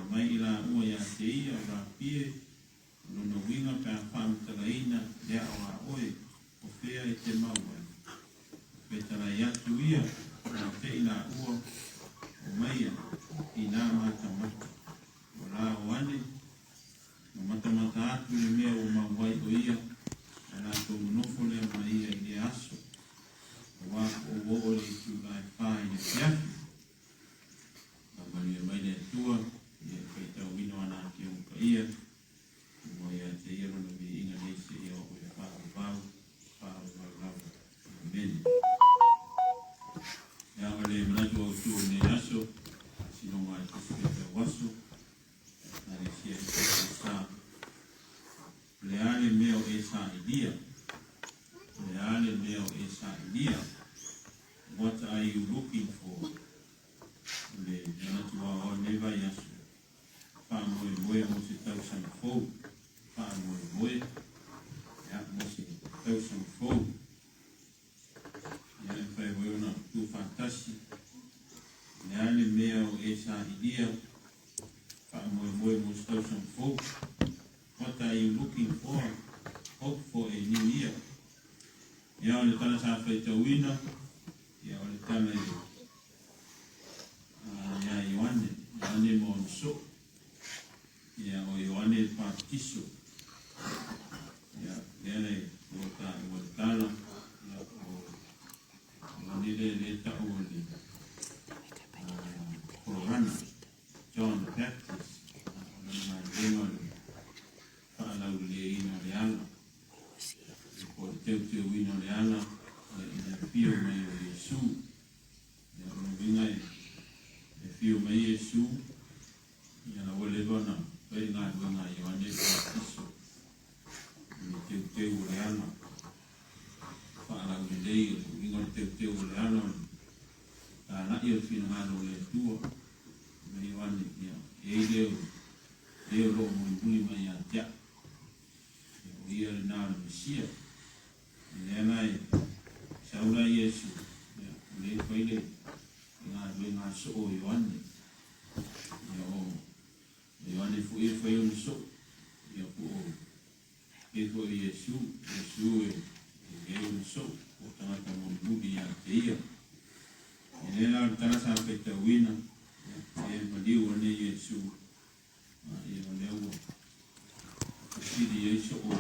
mai ila ua ia te ia o rapie, luna winga pe a whamtalaina lea o a oe, o whea e te maua. Petara i atu ia, na te ila ua, o maia, i nā matamata. O la o ane, o matamata atu le mea o mawai o ia, a la tō monofo lea mai ia i le aso. O wā o o le tu lai whai le fiafi. A mani e mai le tua, ia kai tau wino ana ki o ka ia, o ia te ia rona vi ina leise ia o ia whau vau. Amen. Ia o le manatu au tu o ne aso, sinonga i kuspeta waso, na le sia i kuspeta sa. Le ale meo e sa idia, le ale meo e sa idia, what are you looking for? Le manatu au neva i aso, wha moe mo se tau sang fau, wha moe, ia mo se tau sang fau. Ia e whai weona tu fantasi, le ale meo e sa idia, wha moe mo se tau sang fau. What are you looking for? Hope for a new year. Ia o le tana sa whai tauina, ia o le tana ia Ioane mo nso, ia o Ioane Baptiso. Ia le o tala, ia o le tau o le Korana, John the Baptist, o le whaalau le ina le ala, o le teu ina le ala, ina pio mai o Iesu, ia o le winga e pio mai Iesu, ia na wale wana, wei ngā winga Ioane Baptiso, i teu le ala, whaalau le lei, winga le teu le ala, ka na i o fina ngālo le tua, mai Ioane, ia, e leo lo muli mai a tia, ia le nāra Mesia, i lea saura Iesu, le whaile, ngā so o Ioane, ia o Ioane fu e whai o ni so, ia fu o e fu Iesu e o ni so, o tangata muli a te ia, i lea la tarasa pe te wina, e maliu ane Iesu, ia o lea ua, sidi e so o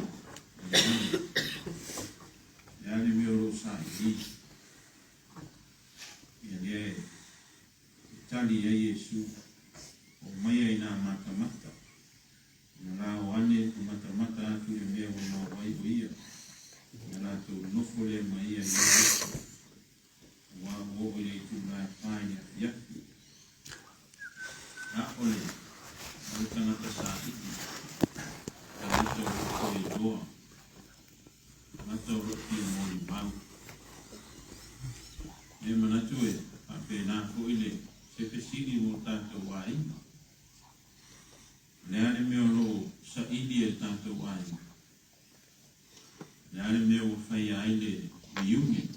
ia le meo lo sa i ia le tali e Iesu o mai ai nā matamata na la o ane o matamata atu le mea o mawai o ia ia la tau nofo le mai ia Iesu wa o le tu la whaia iafi a ole o tangata sa iti Mato roti loa, mato roti mori mau. E manatu e, a pēnā koile, se pesini mo tātou waina. Leane meo lo sa idi e tātou waina. Leane meo whai aile reunion.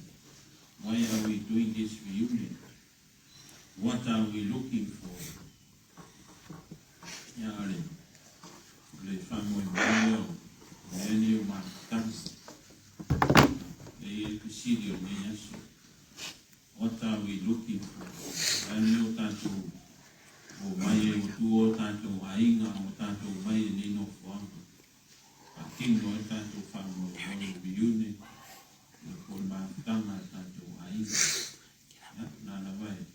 Why are we doing this reunion? What are we looking for? Ia ale. Le famo embryo, le martans, le presidio ne yaso. What are we looking for? Anio tanto o mai o tuo tanto ainga o tanto mai ni no fuango. A kingo e tanto famo o biune, o por martanga tanto ainga. Na na vai.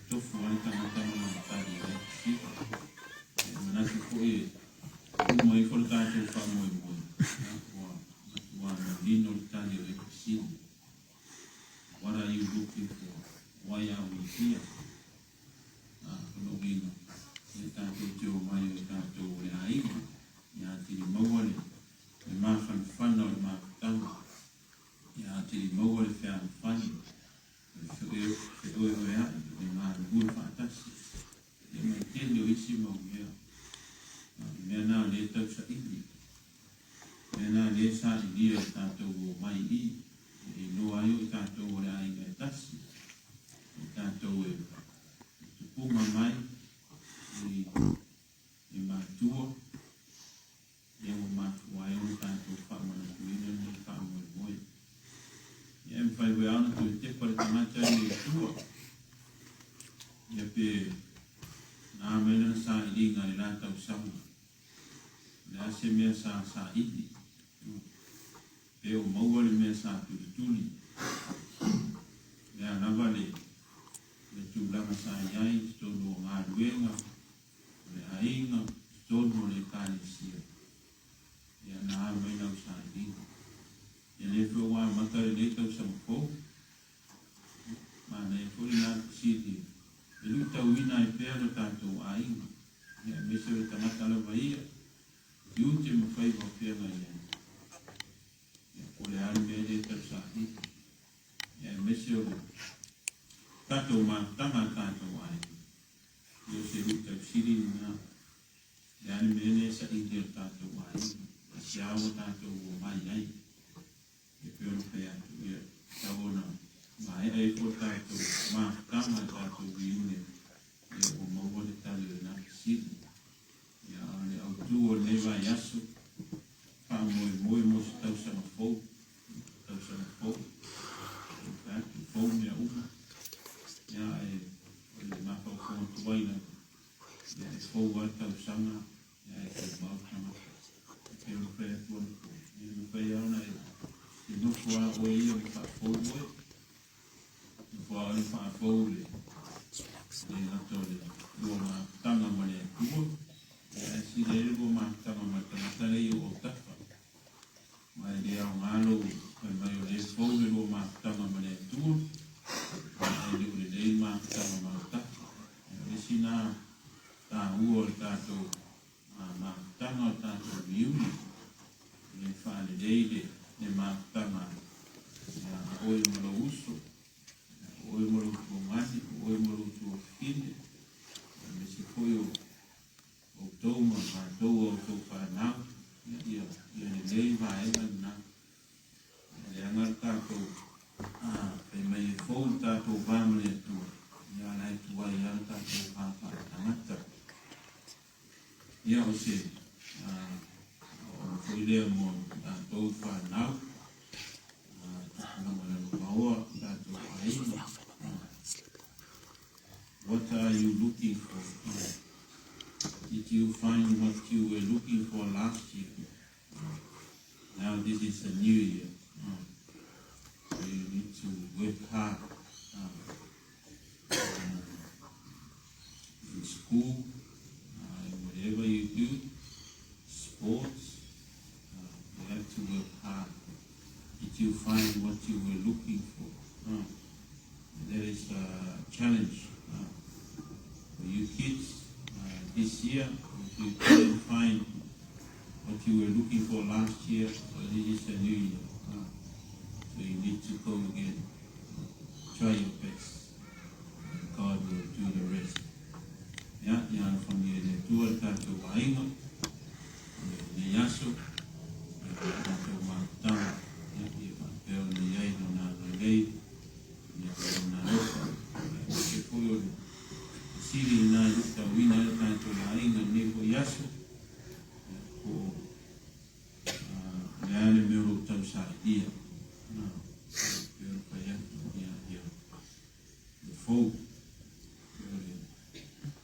Tofu anta matama matari e sika. Manatu foi mo i fol tātou whamoe moe. Wa lino le tani o e kasini. What are you looking for? Why are we here? Kono wina. E tātou teo mai o tātou le haina. Ia tiri mawale. Le mawhan whana o le mawhatanga. Ia tiri mawale whea mwhani. E oe oe ai. Le māru hua whaatasi. E mai tene o isi mau mea. Mea nā le tau sa indi. Mea nā le sa indi o tātou o mai i. E no ai o tātou o le ainga e tasi. E tātou e ia pe na mena sa ili ngai la tau sama le ase mea sa ili pe o maua le mea sa tuli le anava le tulaga sa iai tonu o galuega le aiga tonu o le kalesia ia na mai lau sa ili ia le feuā mata lelei tausaga fou mana e foli na sili e lui tauina e pea lo tatou aiga ia mese o le tagata lava ia iu te mawhai whawhianga ia ia o le ari mea le tausahi ia mese o tatou mātanga tatou aiga ia se lui tausiri na ia ari mea le sa ide o tatou aiga a si awa tatou o mai ai e peo no kaya atu ia tawona mai ai ko tatou mātanga tatou viune ia o maua le tali o na siri ia le autu o le vai aso pa moe mo se tausaga fou katu fou mea uma ia e o le mapaufoga tuaina ia e fou ai tausaga ia e taumau tamata e peo le pea tuana ia le mawhai aona e nofo a oe ia le whaafou oe nofo a oe le whaafou le ato le lua mātanga ma le atua ia si le lua mātanga ma tangata le o tafa mai le au ngalo mai o le fou le lua mātanga ma le atua mai le mātanga ma tafa le sina tā ua le tātou mātanga o tātou miuri le whaale leile le mātanga ia oe maro uso oe maro tuo ngani oe maro tuo fine me se foi o toma mātou o tau whanau ia le lei vaenga na le angar tātou pe mai e fou tātou vāmane atua ia lai tua ia tātou hāwha tangata ia o se o foi lea mo tātou whanau what are you looking for? Did you find what you were looking for last year? Now this is a new year. So you need to work hard in school, whatever you do, sports, you have to work hard. Did you find what you were looking for? There is a challenge for you kids this year. If you didn't find what you were looking for last year, so this is a new year. So you need to go again. Try your best. God will do the rest. Yeah, from the tour to Wainga, the Yaso, to Matana. Siri na tawina na tulainga ni ko yaso ko leale mero tausa ia na pero kaya ia fo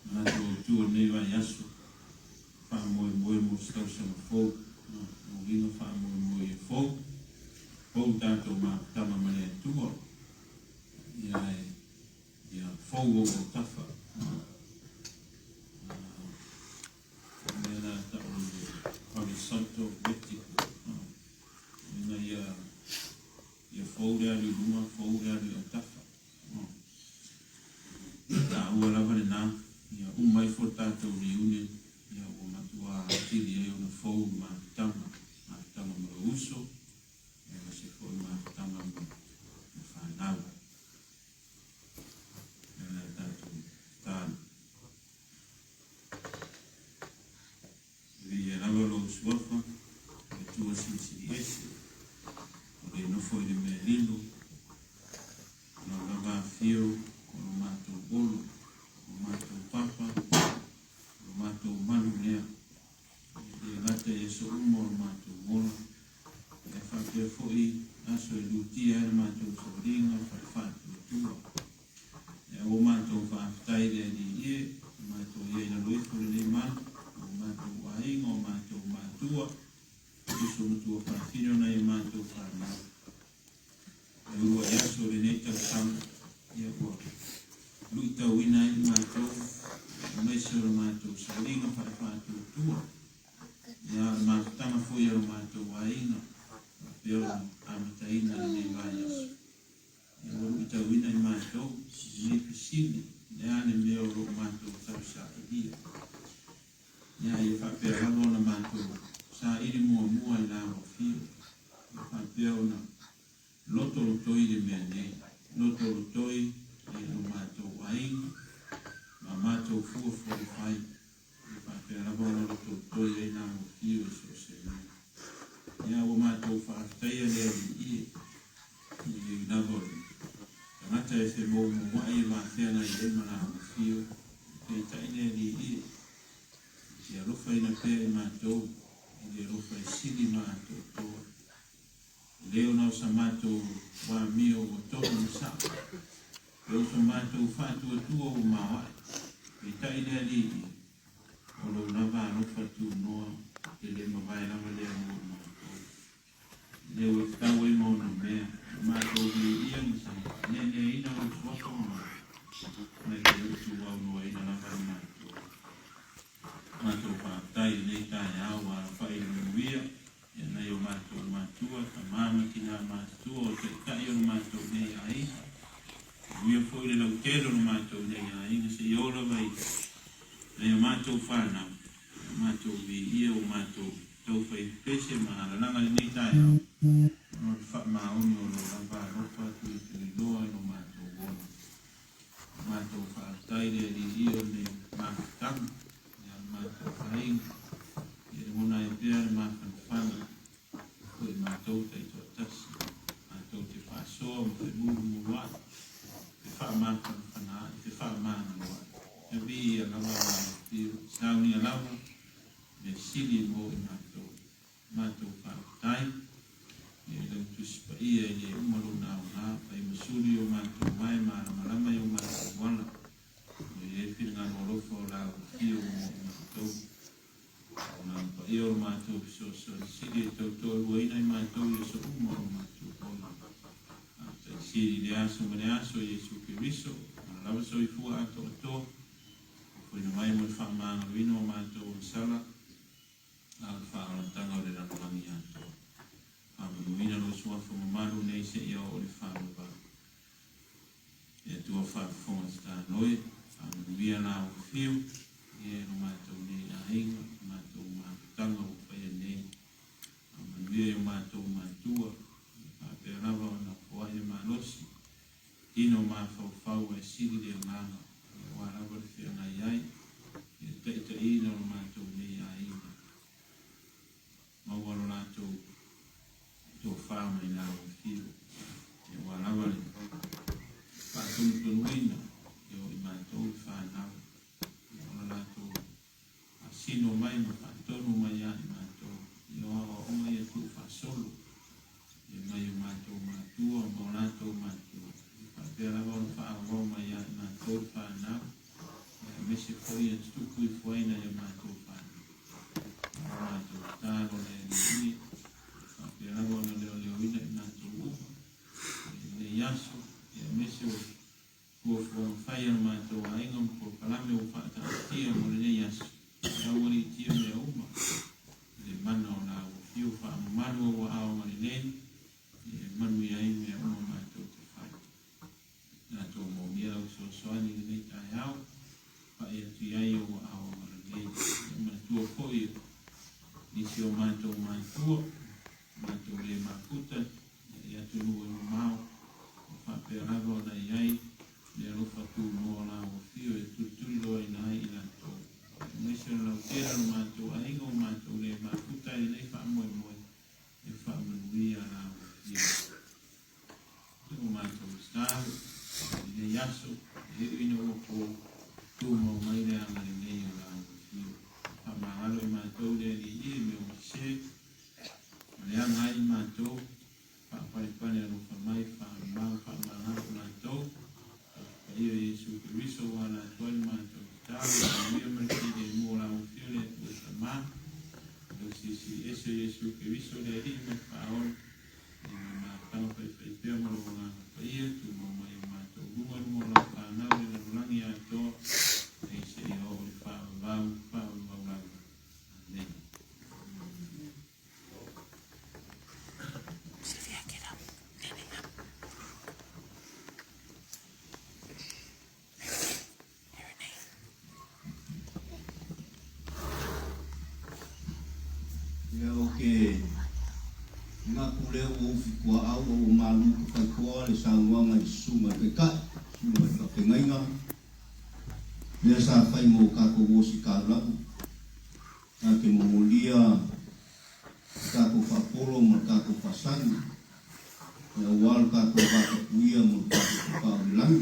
na tu ne va yaso fa mo tausa fo no vino fa mo fo tanto ma tama mane tuo ia fogo o tafa nena tau horizonto vertical nena ia fogo ali luma fogo ali o tafa ta ua lava le na ia umai fo tatou reunion ia o matua tiri e ona fogo ma tama ma uso se foi mātanga mo whanau. Nena tātou tāna. Ria rawalo suafa, e tua sisi ese, o le nofo i le mea lino, no lava fio, o lo mātou bolo, o mātou papa, o mātou manu lea, e ngata e so umo o mātou mono, e whakea fwoi aso e lutia e mātou sauringa whakawhatu tua. E o mātou whakataire ita wina i mātou, mai se ora mātou sa ringa whai whātou tua. Ia mātanga fui ora mātou wainga, peo amataina ni vāias. Ia waru ita wina i mātou, ni pisini, ne ane meo ro mātou tau sa idia. Ia i whapea lavona mātou, sa iri mua i nā wafio. Ia whapea ona loto lotoi de mea nei, loto lotoi e no mātou wainga, ma mātou fua whai. Ia whapea lavona loto lotoi e nā wafio e so se mea. Ia o mātou whaateia lea ni ie, i navori. Tangata e se mou mwai e māwhena i ema nā wafio, te taine ni ie. Ia rufa ina pēr i mātou, ia rufa i sili mātou toa. Leo nau sa mātou wā mio o tohu na sa. Leo sa mātou whātua tua o mawai. I taine ni ie. O lo nava rufa tu noa, e le mawai lama lea mua mātou. Leo e tau e mauna mea, mātou vi ia ni sa. Nene ina o suato mā. Mai te utu wau noa ina lama mātou. Mātou whātai nei tāi awa whai nuia, e nei o mātou mātua, ka māma ki nā mātua o te kai o mātou nei ai. Uia fōi le lau tēro no mātou nei ai, se i ora vai. Nei o mātou whānau, mātou vi ia o mātou tau whai pese mahara langa nei tāi awa. Nō te wha maoni o lo rapa ropa tu i te loa no mātou wona. Mātou whātai le li ia nei mātamu. Mātou whaing, e mona e pēr mātan whanga, koe mātou te tō tasi, mātou te whāsoa, mo te muru mua, te wha mātan whana, te wha māna mua. E vi a lawa wāna pio, sauni a lawa, me sili mo i mātou. Mātou whātai, e lau tuspa ia e le umaru nāo nā, pai masuri o mātou mai, māna marama o mātou wana. E whina ngā morofo rāu pio mo i mātou. Mātou i o mātou so siri e tau tō ruaina i mātou i so uma o mātou kona. Tai siri le aso mane aso i Jesu Kiriso, ma lawa so i fua ato a tō. Koina mai mo i whaamanga wino o mātou o sala, a whaalatanga o le ranolangi ato. Whaamanuina no suafa mamaru nei se ia o le whaamaba. E tua whaafonga sta noi, Via nā o whiu, e no mātou nei a inga, mātou mātanga o whaia nei. Via o mātou mātua, pāpea rawa o nā whaia e mālosi. Tino māwhau e siri le nganga, e wā rawa le whia nai ai, e teita ina o mātou nei a inga. Mawaro nātou tō whāmai nā o whiu, e wā rawa le pātunu tunuina, mātou i whānau, i ora nātou a sino mai ma whātonu mai a i mātou, i oa o mai a tū whāsolo, i mai o mātou mātua, o nātou mātua, i whāpea rawa o whāwau mai a i mātou whānau, i mese koi a tuku i whaina i a mātou whānau. O mātou tāro le ni, whāpea rawa o leo leo ina i mātou upa, i le yaso, i mese o kua whai ana mātou a inga mko kalame o whaata tia mo le nei asu. Ia wari tia mea uma. Le mana o nā o whio wha manu o ao mani nei. E manu ia i mea uma mātou te whai. Nā tō mō mea au so soani le nei tai au. Whai atu iai o ao mani nei. Ia mana tua koi. Nisi o mātou mātua. Mātou le mākuta. Ia atu nua i mau. Whapea rawa o na iai. Le rofa tu mo la o fio e tuturi loa i nai i la tō. Mese o lau tera no mātou a ingo mātou le mātuta i nei wha moe moe e wha manuia la o fio. Tēo mātou stāru, i nei aso, e ino o ko tū mo mai le anga i nei o la o fio. Wha mahalo i mātou le li i me o se, le anga i mātou, wha paripane anu wha mai, wha mahalo mātou, ia Jesu Kiriso wana tuai mātou tāu, ia mariki le mua la o fio le o ta mā, o si ese Jesu Kiriso le ri me whaon, i mā tau pai pēr mo lo ngā whaia, tu mo mai o mātou runga runga la whanau le na rulangi kua au o malu ka kua le sauanga i sunga ke ka sunga ka pengainga le sa fai mo ka ko wosi ka labu na ke momolia ka ko fapolo mo ka ko pasani ya wal ka ko ba kuia mo ka ko pa ulang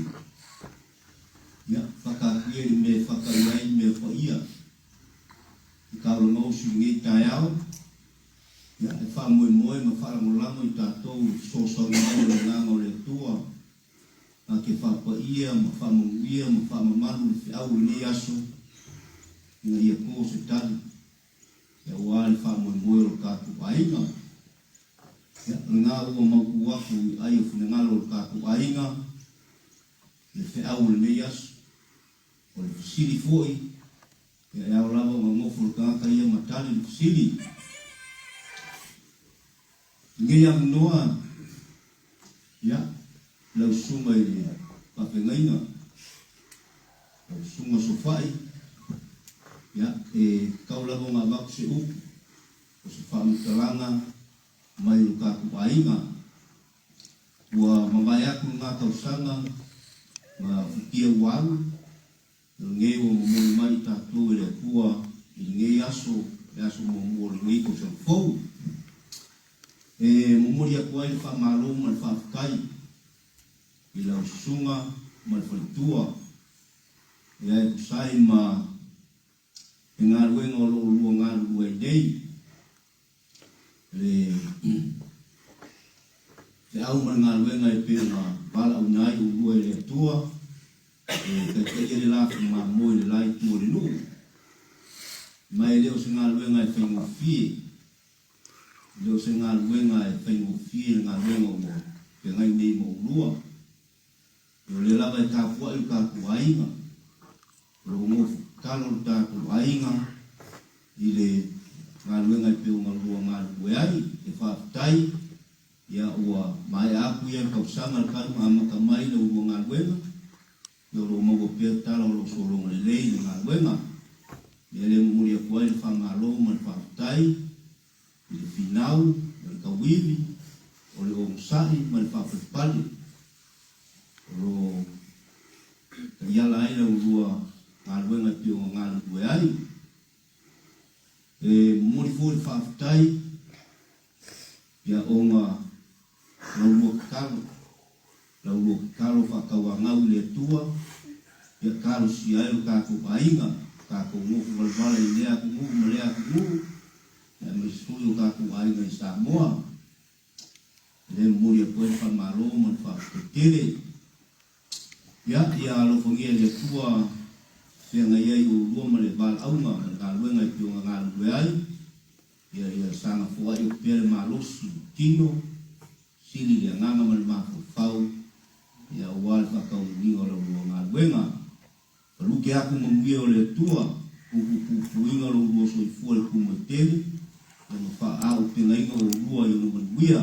ya whakakuia i me whakaiai me whaia i ka ro ngau singi taiao ya e wha moe moe ma wharangolango i tātou sosa ngau le nganga o le tua a ke whapaia ma whamungia ma whamamalu le whiau le aso nga ia kō se tali ya wāle wha moe moe o kātu ainga ya ngā ua mauku waku i ai o whinangalo o kātu ainga le whiau le aso o le fisili foi ya e au lava ma ngofo le kāka ia matali le fisili ngai ang noa ya lau sunga i le papengaina lau sunga sofai ya e kaulavo ngā waku se upu o se whaamitalanga mai o kāku ainga ua mamai aku ngā tausanga ma whikia waru ngai o momori mai tātou e le kua i ngai aso e aso momori ngai ko sa fau e momori aku ai le whamalo ma le whaafukai i lau sunga ma le whalitua e ai kusai ma e ngā ruenga o loo lua ngā lua i nei le au ma ngā ruenga e pēr ngā wala unai o lua i le atua e kai le lafi ma moe le lai tua le nuu mai leo se ngā ruenga e whaingo fie leo se ngā ruenga e whaingo fie ngā ruenga o mo pe ngai nei mo lua o le lava e kāpua i kāku ainga o ngofu kalo tātu ainga i le ngā ruenga i peo ngā lua ngā lua ai e whaafitai ia ua mai aku ia kausanga le karu ngā makamai le lua ngā ruenga i oro maua pia tala o lo soronga le lei le ngā ruenga i le muri a kuai le whangalo ma le whaafitai i le finau ma le kawiwi o le ongsahi ma le whaafipali o lo ka iala ai le lua ngā ruenga i peo ngā lua ai e muri fu le whaafitai ia o ngā laulua kakalo laulua kakalo whakaua ngau le tua ia karo si aero kako ainga kako ngofu walwala i lea ku ngufu ma lea ku ngufu ia me stui o kako ainga i Samoa le muri a koe whamaro ma le whaafitere ia alofongia le tua whianga iai o rua ma le val aunga ma le ngā luenga i pionga ngā lue ai ia sanga fua i o pere malosi tino sili le nganga ma le mafau ia wale whakau inga o le rua ngā luenga paluke aku mamuia o le tua pupu inga o rua soi fua le kuma tere ia ma wha au penga inga o rua i o manuia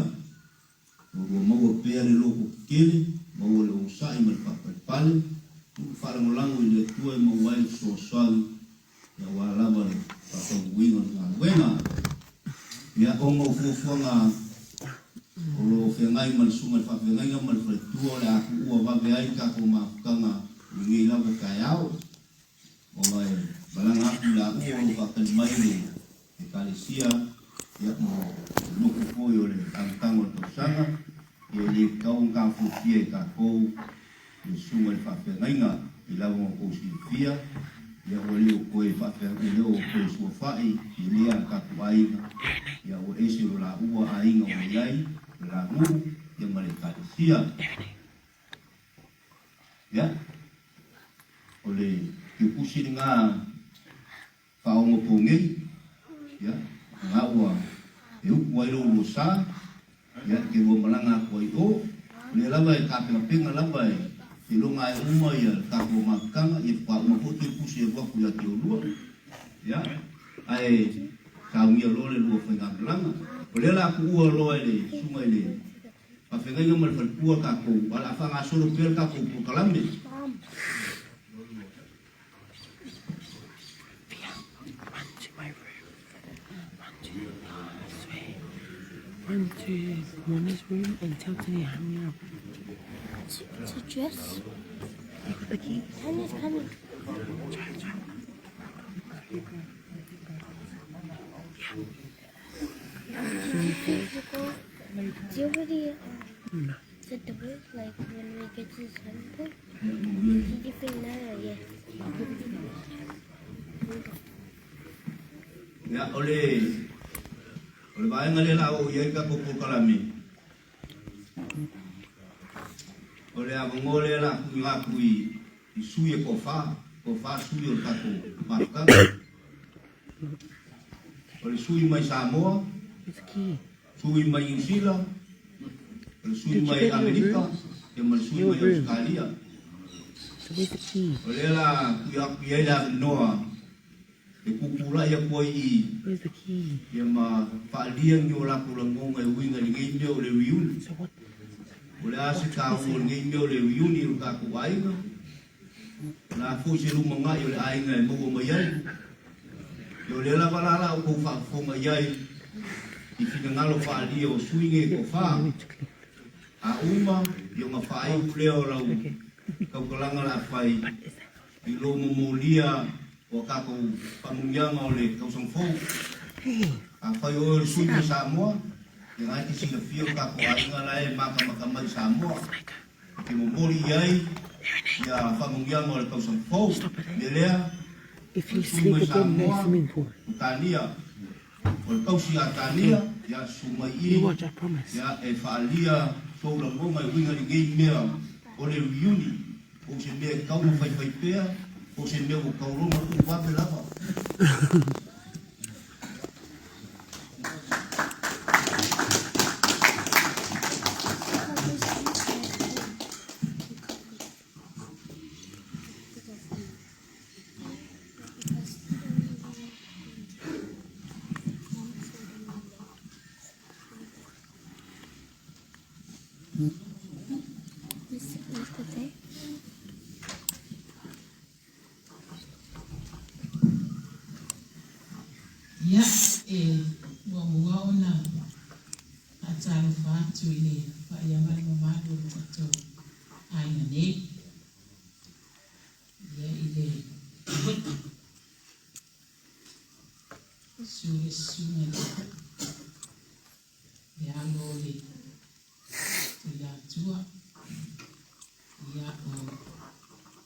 o rua maua pere loko kele maua le onsai ma le whapapale wharangolango i le tua i mawai soasau ia walama le whakauinga ngā luenga ia onga ufuafuanga o lo whengai ma le sunga le whawhengai ma le whaletua o le aku ua wawe ai kako mafukanga i ngei lawa kai au o mai balanga aku la ua o whakali mai le e kalesia ia mo luku poi o le tantango le tausanga ia le kau ngā fufia i kakou le sunga le whawhengainga i lawa o kousi fia ia o leo koe whawhengai leo o koe sua whai i lea kaku ainga ia o ese o la ua ainga o iai la nguru ia ma le kalesia ia o le kiupusi ni ngā whaongo pōngei ia ngā ua e upu ai loo lo sa ia ke ua malanga kua i o le lawa e kapenga lawa e ke longa e uma ia kako makanga i pa uma po kiupusi e waku ia ke o lua ia ai kaungia lo le lua whainga malanga o le la ku ua loa le sunga le whawhengai o mal whalpua kako wala whanga soro pēr kako po kalame One, two. to Mama's room and tell Tanya to hang me up. To dress? You got the key? Tanya's coming. Do you already said the word, like when we get to the swimming pool? Did you think now? Yeah. Ya ole vai ngale la o ye ka popo kalami. Ole a ngole la ku la ku I suye ko fa suye o ka ko maka. Ole suye mai Samoa, Where's the key? suye mai New Zealand, ole suye mai Amerika, e mai suye mai Australia. So where's the key? Ole la ku ya ku ye la noa. E kukula ya koi Where's the key? ya ma falia nyo la kula ngonga e winga ni ngenyo le wiuni. So what? Ole ase ka o ngenyo le wiuni u ka ku ainga. Na fu se lu manga yo le ainga e mo mo yai. Yo le la balala o ku fa fo ma yai. I fina ngalo falia o swinge ko fa. A uma yo ma fa ai leo la u. Ka kulanga la fai. I lo mo molia o kako pamungyang ole kausang fo a fai o sui Samoa yang ai ki sila fio kako ai ngalai maka mai Samoa ki mo mori ai ya pamungyang ole kausang fo melea If you sleep again, no swimming pool. Tania ole kausi Tania ya sumai You watch, I promise. ya e falia so la mo mai winga ni game mea ole reuni o se me kau fai pea o se meu kauroma tu wape lava. Ya, wamuwaona hata alufatu ile ya mamadu mtato aina ne ya ile sume ya lole ya tua ya o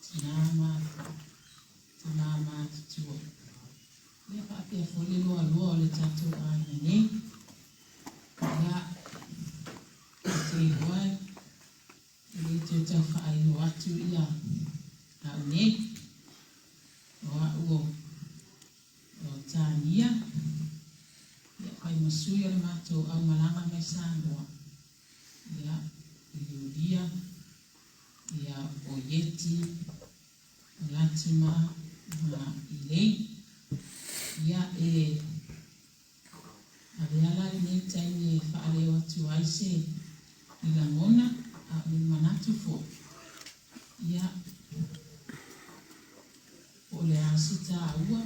tinama tua ya papi afole loa le tato aina ne ya te wai ile te tawhai no atu ia na ne o Tania ya kai masui le mato au malanga mai Samoa ya Iudia ya Oyeti Latima ma Ilei ya aviala ni taine faale watu aise ilamona a manatu fo ya ole asita aua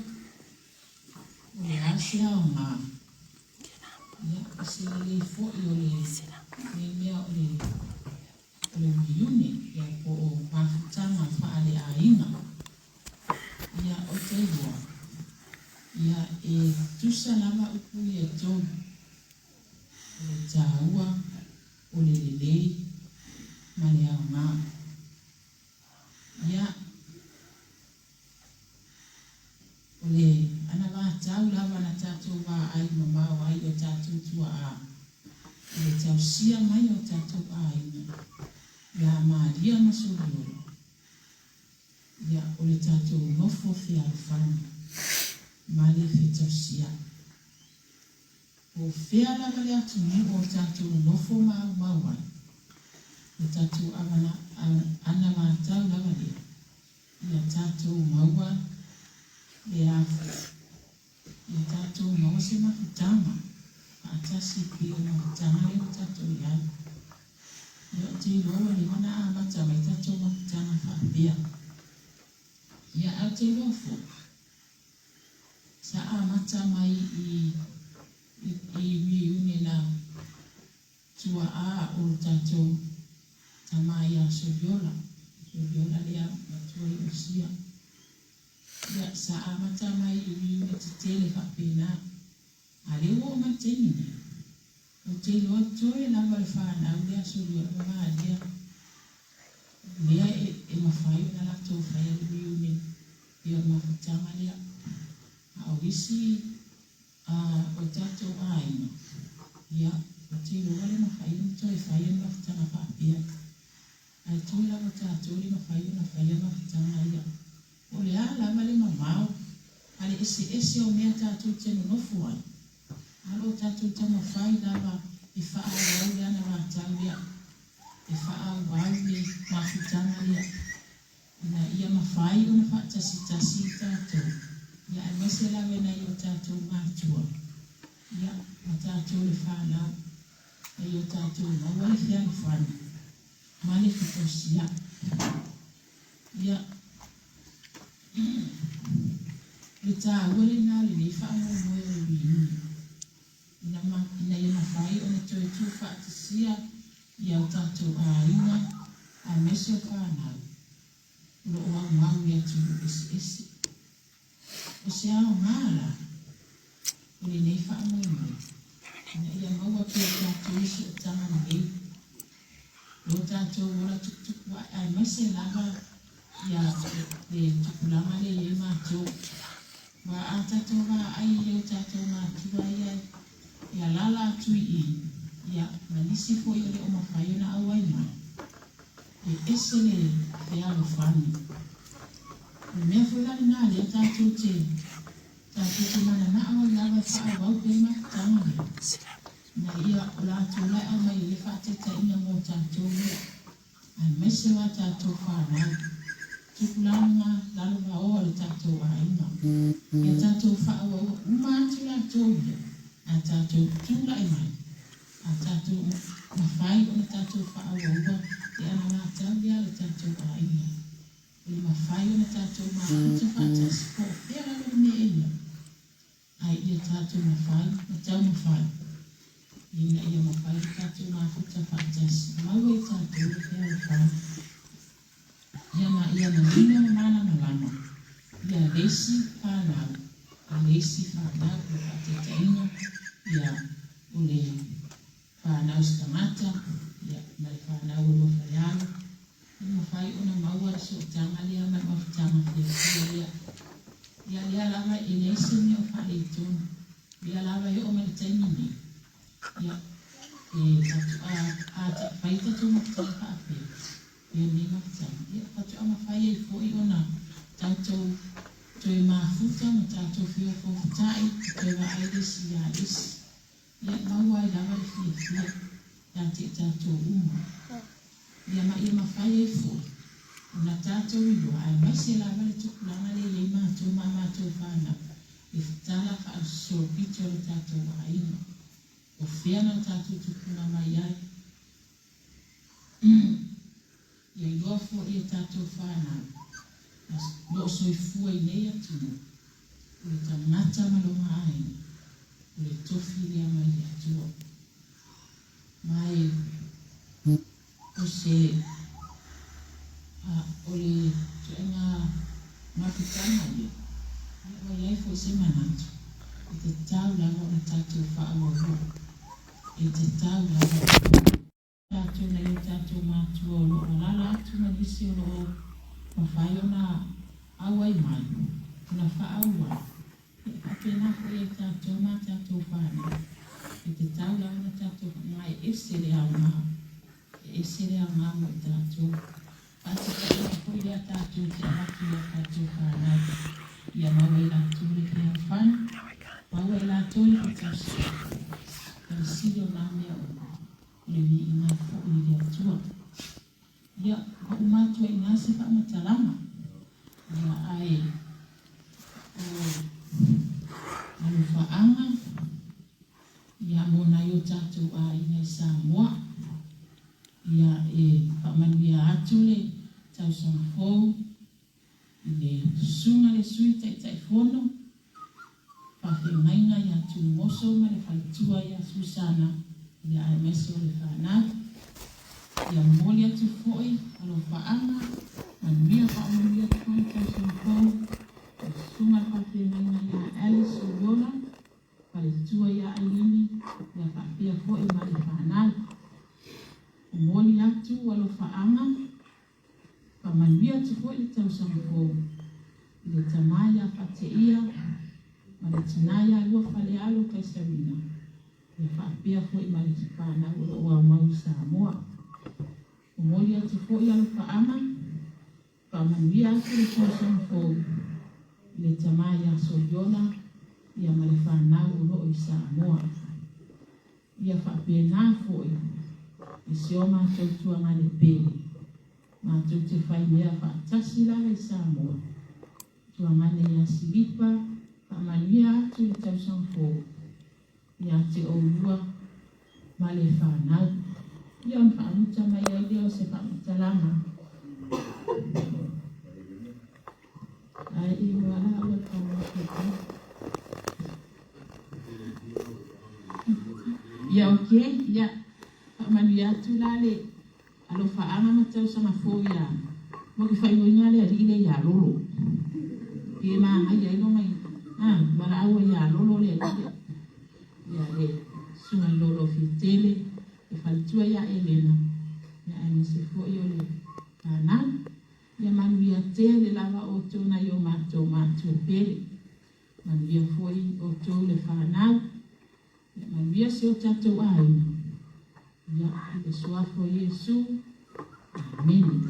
ole asia ma ya asile fo ole ne mea ole miune ya ko pafutanga faale ainga ya otewa ya tusa lama upu ya tom ole taua ole lelei mane au ma ya ole ana va tau lava na tatu va ai mama wa ai o tatu tua a ole tau sia mai o tatu ai ya Maria masuru ya ole tatu nofo fi alfano mali fi tausia o fea la vale atu ni o tatu nofo mawa o tatu ana matau la vale ya tatu mawa ya tatu mawa se mafutama atasi pia mafutama leo tatu ya ti loa ni mana amata mai tatu mafutama fabia ya ate nofo sa amata mai i wiune na tua o tātou tamai a Sobiola lea matua i Osia. Ia sa amata mai i miu e te tele whapena. A lewa o matengine. O te loa toe lava le whanau lea Sobiola maa lea. Lea e mawhai na lato whai ali miu ne. Ia mawhitanga lea. A o isi o tātou aina. Ia o te loa le mawhai na toe whai na mawhitanga whapea. Ai toi lava tātou le mawhai na whai na mawhitanga ia. O le a lava le mamau. Ale ese o mea tātou tenu nofu ai. Alo tātou te mawhai lava e wha au le ana rātau ia. E wha au le mawhitanga ia. Ina ia mawhai o na whaatasi tātou. Ia e mese lawe na i o tātou mātua. Ia ma tātou le whanau. E i o tātou maua le whia le whanu. Male whitosia. Ia le tā wale nā le nei whaamo moe o le wini. Ina ia mawhai o na toi tū whaatisia i au tātou a inga a mese o whanau. Uro o au mau ia tu esi. O se ao ngāla, o le nei whaamo moe. Ina ia maua ki o tātou isi o tanga nei. Lo tātou ora tuk wa ai mese lava ia le tukulanga le ye mātou. Wa a tātou wa ai leo tātou mātua ia lala atui ia manisi fo i le o mawhai na au ai mai. E ese le alo whani. Le mea fo lani nā lea tātou te mana na awa lava wha au pe mātanga le. Na ia o lātou lai au mai le whaateta ina mō tātou lea. Ai mese wa tātou whanau. Tukulanga lalo wa oa le tātou a inga. Ia tātou whaau au umātu lātou lea. A tātou tūla i mai. A tātou mawhai o le tātou whaau au te ana mātau lea le tātou a inga. Le mawhai o le tātou mātuta whaatasi po pēra lalo me eia. Ai ia tātou mawhai, matau mawhai. Ina ia mawhai le tātou mātuta whaatasi. Maua i tātou le pēra whai. Ia na nina mana na lama. Ia leisi whanau. A leisi whanau o whaatetaina. Ia o le whanau skamata. Ia na le whanau o whaialo. Ia mawhai o na maua so tanga lea mai mawhitanga whia lea. Ia lea lava e leisi ni o whale i tonu. Ia lava e o mai taimini. Ia a whaita tu mawhitai whaapea. Ia ni mawhitanga. Ia patu ama whai e fo i ona tātou toi mafuta ma tātou whio fōwhitai. Toi wa airesi ia airesi. Ia maua i lava le whia. Ia te tātou uma. Ia mawhai e fo. Ona tātou i loa. Ai maise lava le tukulanga le iei mātou ma mātou whānau. E whitala wha so pito le tātou wa aina. O whiana tātou tukuna mai ai. Ia i loa fo i tātou whānau. Lo soi fua i nei atuna. O le tangata malonga aina. O le tofi lea mai i atua. Mai o se o le tuenga mapitanga ia. Ia iai fo se manatu. E te tau lava o le tātou whaau. E te tau lava tātou na i tātou mātua o lo lala atu na nisi o lo mawhai o na awai mai. Na whaau wai. E apena ko e tātou mā tātou whāna. E te tau lava na tātou mai e sere au ngā. E sere au ngā mo i tātou. Ati ka ko i a tātou te awaki a tātou whāna. Ia maua i lātou le kia whāna. Maua i lātou le tātou. Kari siro nā mea o. Le vi i ngā fo i le atua. Ia, ko umātua i ngā se wha matalama. Ia ai o anu whaanga. Ia mōna i o tātou a i ngai Samoa. Ia e whamanuia atu le tau sanga fōu. I le sunga le sui tai whono. Whawhi ngainga i atu moso ma le whalitua i a Susana. ia ai meso le whanau. Ia moli atu foi, alo whaanga, manuia whaamanuia toi tausan kou, sunga whawhenanga ia Alice Oyola, pare tua ia Ailini, ia whapia foi ma le whanau. Moli atu alo whaanga, whaamanuia atu foi le tausan kou, le tamaya whateia, ma le tinaya lua whale alo kaisarina. Ia whapia foi ma le whanau o ua mau Samoa. Moli atu foi alo whaanga, whaamanuia atu le tausan kou, le tamaya Soyola, ia ma le whanau o loo i Samoa. Ia whapena foi, i seo mātou tuanga le pēle, mātou te whai mea whaatasi la i Samoa. Tuanga ne ia silipa, whaamanuia atu le tausan kou, ia te oulua ma le whanau. Ia whaamuta mai ai leo se whaamuta lama. Ai i wala ala whaamuta. Ia oke, ia whaamanuia atu la le alo whaanga matau sanga fō ia. Mo ki whaingoinga le arile ia lolo. Ie maa mai ai no mai. Mara aua ia lolo le arile. Ia le sunga lolo fitele. E whalitua ia Elena. Ia ane se fō i o le tānau. Ia manuia te le lava o tōna i o mātou mātou pere. Manuia fō i o tō le whanau. Ia manuia se o tātou aina. Ia i le suafo Iesu. Amen.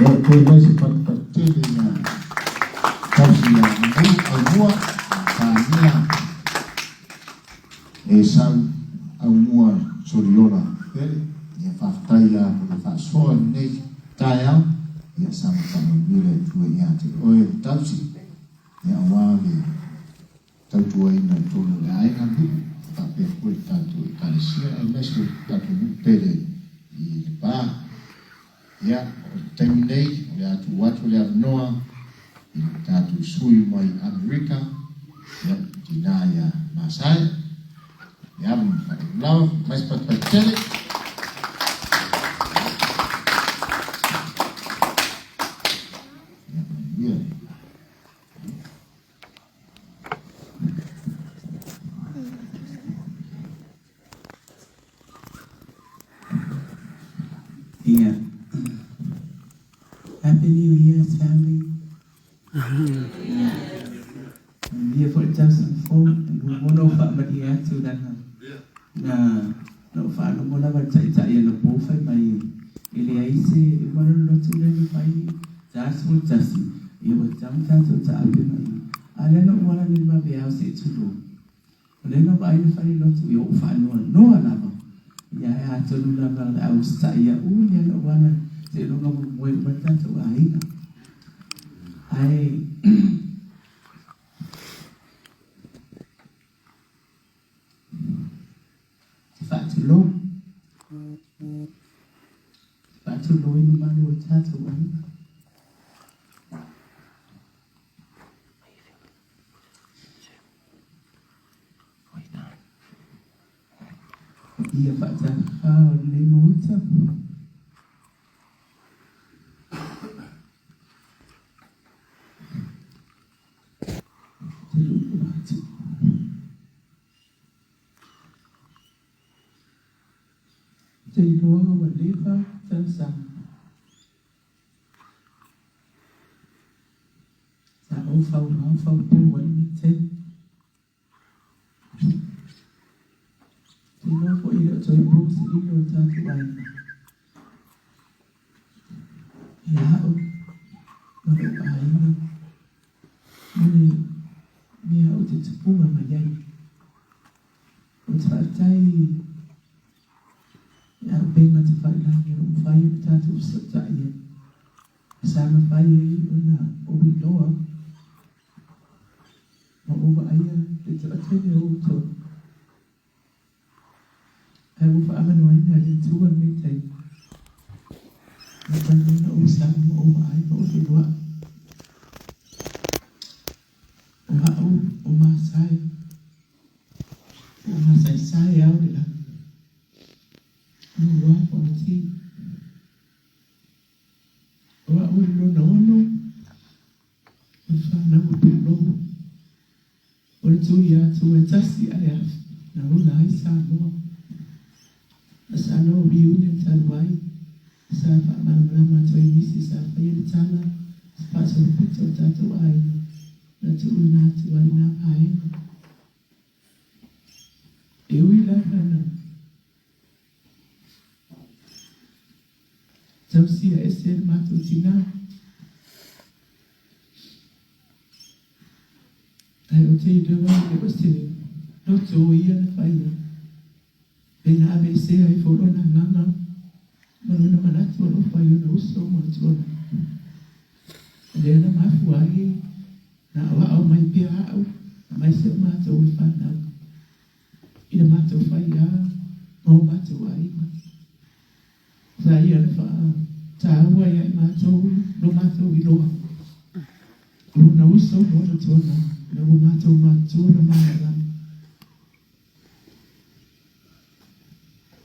Ia koe mai se patapatele na tausi ia ngai au mua tānia e sau au mua Soriola pere. Ia whaftai ia mo le whaasoa nei tae au. Ia sama whamamile tua ia te oe tausi. Ia wāle tautua ina tonu le aina pu. Whapea koe tātou i kālesia e mesu tātou pere i le pā. Ia, o taimi nei, o le atu watu le anoa, i le tātou sui mai Amerika, ia, tina ia Masai, ia, lau, mais patpatele. Ia, Yeah. Happy New Year, family. Dia pun jangan phone, mono fak dia tu dan no fak no mono baca ya no profile mai ile aise mono no tu dan mai jas pun jas ia macam tu tak ada mai ada no mono ni ma biar se tu lo ole no bai no fai no tu yo fak no ala ba ya ya tu no la ba aus tak ya ya no wana se no mo mo macam tu ai Fatulong yung manuot sa tuwan. Iya Pak Zahar, lemot sa. Jadi doa walifa tensang. Sao phao buồn như thế. Thì nó có ý đồ chơi bố sẽ ý đồ cho tụi bay. Dạ ơi. Nó đâu phải nữa. Nên mẹ ơi thì sẽ phú mà dây. Ôi thật chay. Ya bên mà phải là nhiều phải ta tu sợ chạy sao mà phải là ô bị lỗ mà ô vậy thì sẽ thấy nhiều thôi em phải mà nói là đi chú anh mới thấy mà bên nó ô sao mà ô vậy mà ô bị lỗ wā whamati. Oa oi lona ono, o whanau o pēlohu. O le tui atu e tasi ai afi, na ula ai Samoa. A sano o biune taluai, sa whaamama toi nisi sa whaia le tala, sa paso le pito tato ai, na tu una atu ai na paenga. E ui lana na. Tausia e se le matu tina. Ai o te irewa e o se loto o ia na whaia. E na ame se ai wholona nganga. Maruna manatu alo whaia na uso mo tuona. Le ana mafu ai na awa au mai pia au. Mai se matu o whanau. Ina matu whaia mau matu ai ma. Sai ana wha tāua ia i mātou, no mātou i loa. Runa uso no na tōna, na o mātou mātou na māra.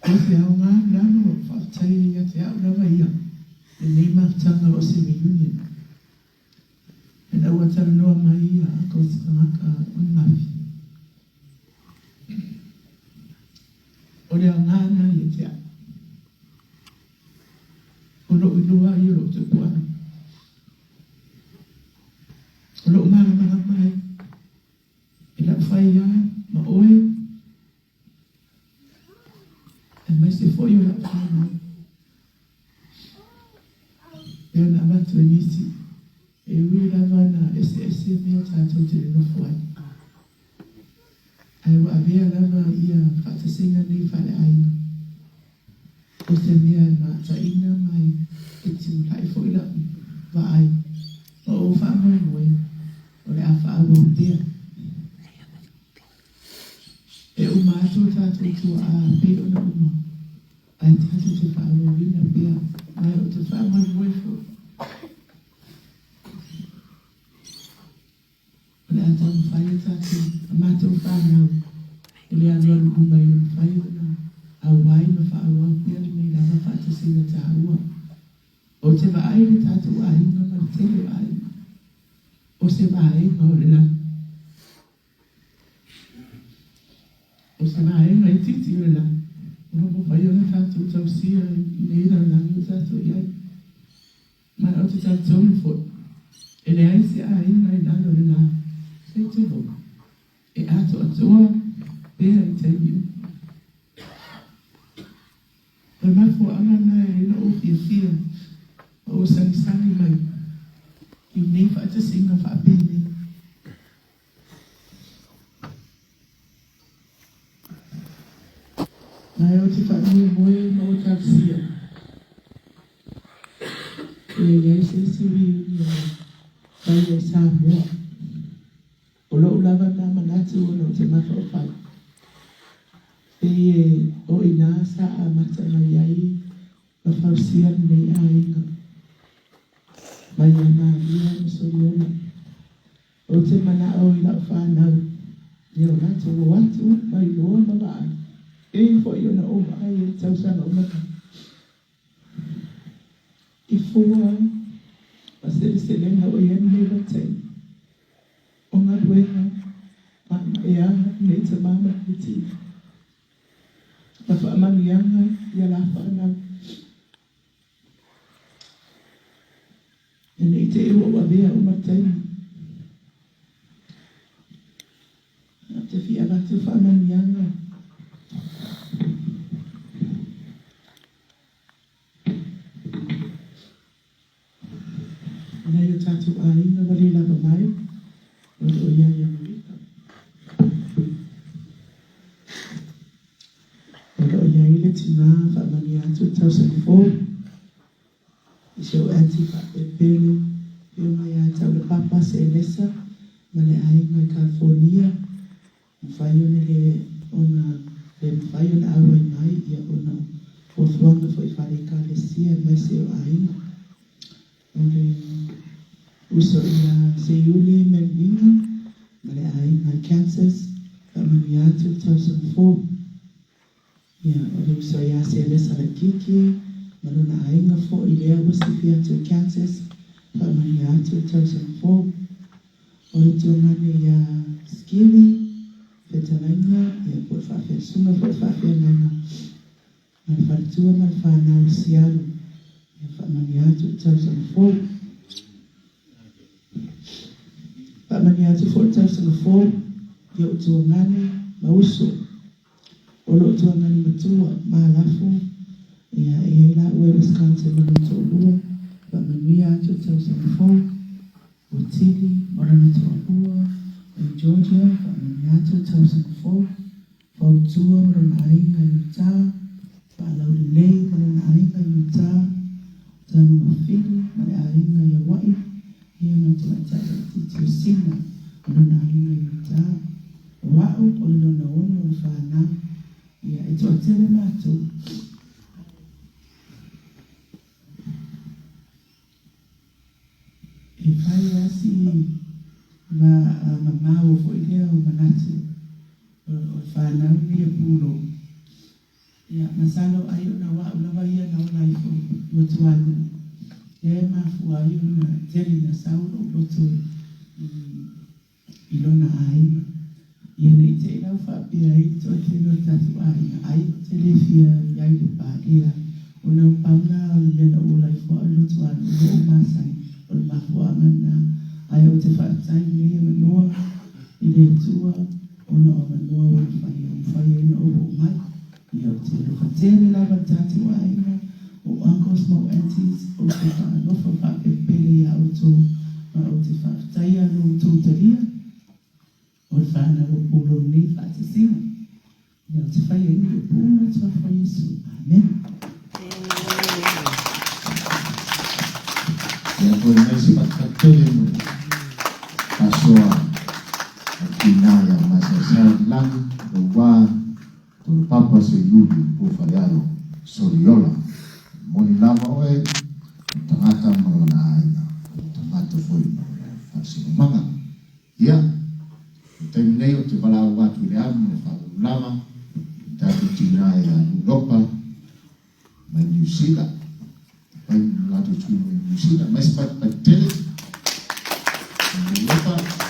O te ao ngā nāno o whaatai ia te ao nawa ia, e nei mātanga o se reunion. E nau atara noa mai ia, ako te kangaka o ngafi. O le ao ngāna ia te ao. Ono inua i lo te kuana. Ono umanga mai. E la whai a, ma oe. E mai se foi o la whai mai. E ona amatu e nisi. E ui lava na ese mea tātou te reno whai. Ai wa avea lava ia whatasenga nei whale aina. O te mea e mātaina mai e tu lai whoila wa ai. O whaamoi moe, o le a whaamoi pia. E o mātou tātou tua a pe o na uma. Ai tātou te whaamoi wina pia. Ai o te whaamoi moe fo. O le a tau whaia tātou, a mātou whanau. E le anua luku mai o whaia na. Au wai ma whaua pia le mei lava whaatasina tāua. O te vaai le tātou ainga ma le tele ainga. O se vaenga o le la. O se vaenga i titi o le la. O mo whai o na tātou tausia i neira nangi o tātou iai. Ma o te tātou ni fo. E le ai se ainga i nano le la. Se te ho. E ato atoa pēra i te iu. O mai fo angana e ina o fia o sangi mai i nei whaatasinga whaapene. Nai o te whaamui moe ma o tāksia. E iei se siwi unia kai e Samoa. O lo ulava na manatu o no te mata o whai. E o ina sa a matanga iai ma whausia nei a inga. Mai a Maria ma Soriona. O te mana o i lau whanau. Ni o nato o atu mai loa ma vai. E fo i ona o mai e tausanga o maka. I fua ma selenga o ian me latei. O ngā ruenga ma e aha nei te mama ki tia. Ma whaamangianga i ala whanau. E nei te ewa wawea o mataini. A te whiara te whaamangianga. Nei o tātou āinga wale lava mai. O o ia ia marika. O ia ile tina whaamani atu tausani fō. I se o ati whaapepele. Pio mai a tau le papa se elesa. Ma le ainga i California. Mwhaione le ona le mwhaione awa i mai. Ia ona whothuanga fo i whare kālesia mai se o ainga. O le uso i a se iuli me minga. Ma le ainga i Kansas. Whaamani atu tausani fō. Ia, o le uso ia se le sala kiki, maruna ainga fo i lea wasi fia to Kansas, pa mani atu 2004, o le tuangane ia skiwi, fetalainga, ia po whawhia sunga po whawhia nanga, ma le wharatua ma le whanau siaru, ia whamani atu 2004, whamani atu 2004, ia utuangane mauso, o lo tuangane matua, maalafu, ia e la ue Wisconsin manuto lua, whamani atu 2004, o tili marana toa in Georgia, whamaniatu 2004, whautua marana ainga Utah, whalauri lei marana ainga Utah, tanu mawhiri marana ainga Hawaii, ia matuatara titio sina marana ainga Utah, wau o le lona ono o whanau, ia e toa tele mātou. E whai asi mamau fo ilea o manatu o whanau ni e puro. Ia masalo ayo na wa ulawa ia na ola ifo motuanu. E mafu ayo na teli na saulo loto ilona aima. Ia na ite ila whapia i to tino tatu aina. Ayo tele fia yaile pa ia. Una upauna o lena ola ifo o lotuanu o masai o mafu amana. Ai o te whaatai nei manoa i le tua ona o manoa o whaia ina o mai i o te rukatele lava tati wa aina o uncles mo aunties o te whaanofa whakepele i auto ma o te whaatai anu tūtaria o le whaana o polo nei whaatasina i o te whaia ina i pūna tua wha Yesu. Amen. Ia koe mai se patatele mo pasoa a kinaya masa sa lang do wa do papa se yudi po fayalo soriola moni lava oe tangata marona aina tangata foi fasino manga ia terminei o te vala watu le amu le fa lava tatu tinaya Europa mai New Zealand mai lato tu New Zealand mai sepat patele Europa